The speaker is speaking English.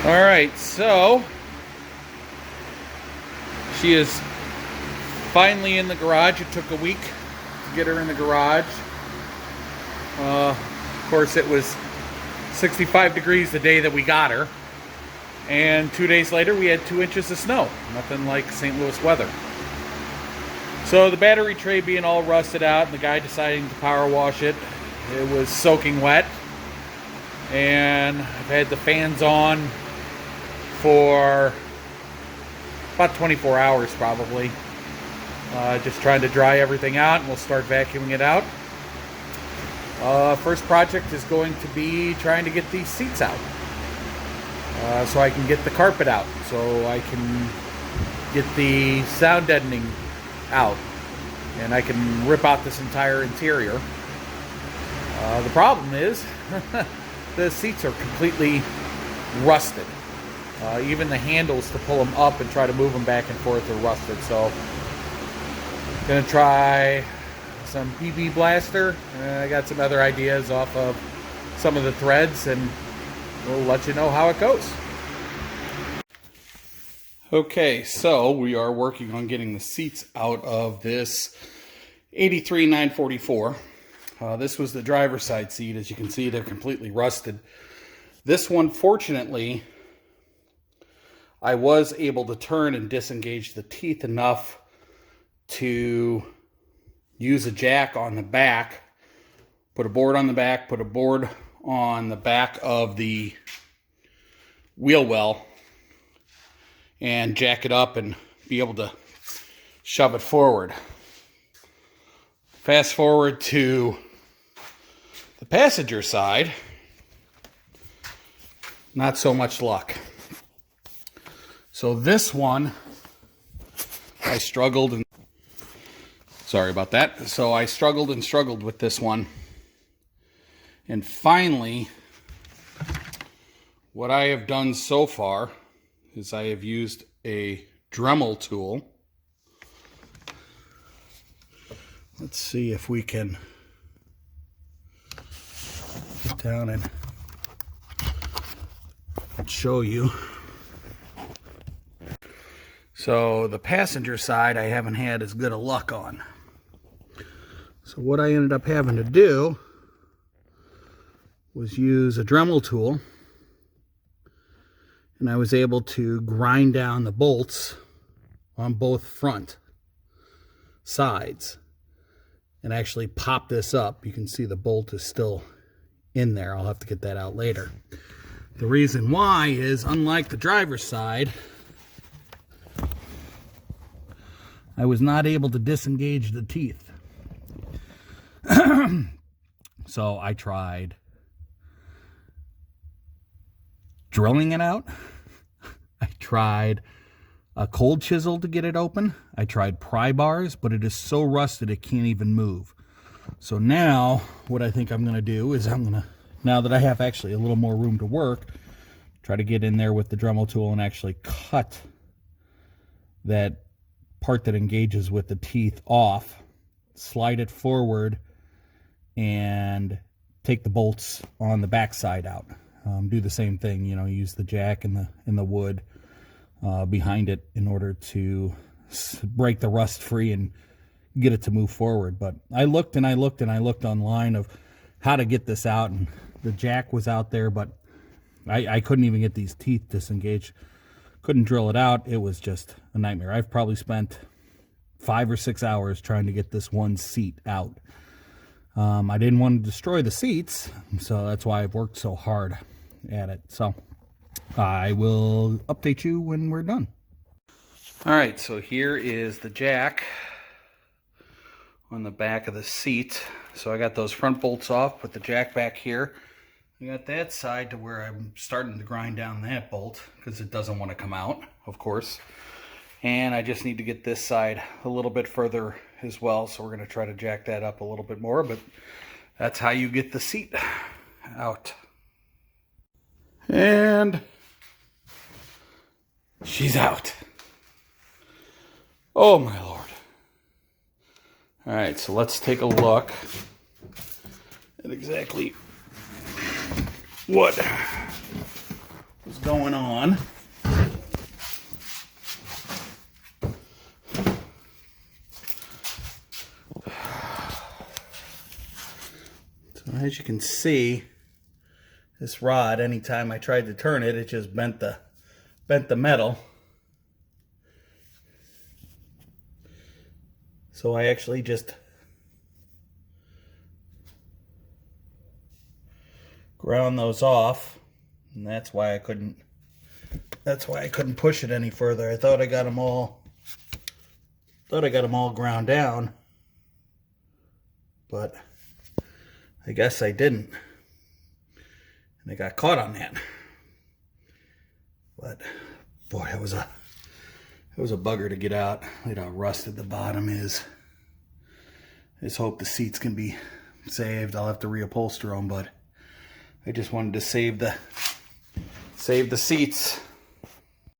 All right, so she is finally in the garage. It took a week to get her in the garage. Of course, it was 65 degrees the day that we got her. And 2 days later, we had 2 inches of snow. Nothing like St. Louis weather. So the battery tray being all rusted out and the guy deciding to power wash it, it was soaking wet. And I've had the fans on for about 24 hours probably. Just trying to dry everything out, and we'll start vacuuming it out. First project is going to be trying to get these seats out. So I can get the carpet out, so I can get the sound deadening out, and I can rip out this entire interior. The problem is the seats are completely rusted. Even the handles to pull them up and try to move them back and forth are rusted. So gonna try some BB Blaster. I got some other ideas off of some of the threads, and we'll let you know how it goes. Okay, so we are working on getting the seats out of this 83 944. This was the driver's side seat. As you can see, they're completely rusted. This one, fortunately, I was able to turn and disengage the teeth enough to use a jack on the back, put a board on the back, put a board on the back of the wheel well, and jack it up and be able to shove it forward. Fast forward to the passenger side, not so much luck. So this one, I struggled and sorry about that. So I struggled and struggled with this one. And finally, what I have done so far is I have used a Dremel tool. Let's see if we can get down and show you. So the passenger side I haven't had as good a luck on. So what I ended up having to do was use a Dremel tool, and I was able to grind down the bolts on both front sides and actually pop this up. You can see the bolt is still in there. I'll have to get that out later. The reason why is, unlike the driver's side, I was not able to disengage the teeth. So I tried drilling it out. I tried a cold chisel to get it open. I tried pry bars, but it is so rusted it can't even move. So now what I think I'm going to do is now that I have actually a little more room to work, try to get in there with the Dremel tool and actually cut that part that engages with the teeth off, slide it forward, and take the bolts on the back side out. Do the same thing, use the jack and the wood behind it in order to break the rust free and get it to move forward. But I looked and I looked and I looked online of how to get this out, and the jack was out there, but I couldn't even get these teeth disengaged. Couldn't drill it out. It was just a nightmare. I've probably spent 5 or 6 hours trying to get this one seat out. I didn't want to destroy the seats, so that's why I've worked so hard at it. So I will update you when we're done. All right, so here is the jack on the back of the seat. So I got those front bolts off, put the jack back here. I got that side to where I'm starting to grind down that bolt because it doesn't want to come out, of course. And I just need to get this side a little bit further as well. So we're going to try to jack that up a little bit more, but that's how you get the seat out. And she's out. Oh my Lord. All right, so let's take a look at exactly what was going on. So as you can see, this rod, anytime I tried to turn it, it just bent the metal. So I actually just ground those off, and that's why I couldn't push it any further. I thought I got them all ground down, but I guess I didn't. And I got caught on that. But boy, it was a bugger to get out. Look at how rusted the bottom is. I just hope the seats can be saved. I'll have to reupholster them, but I just wanted to save the seats.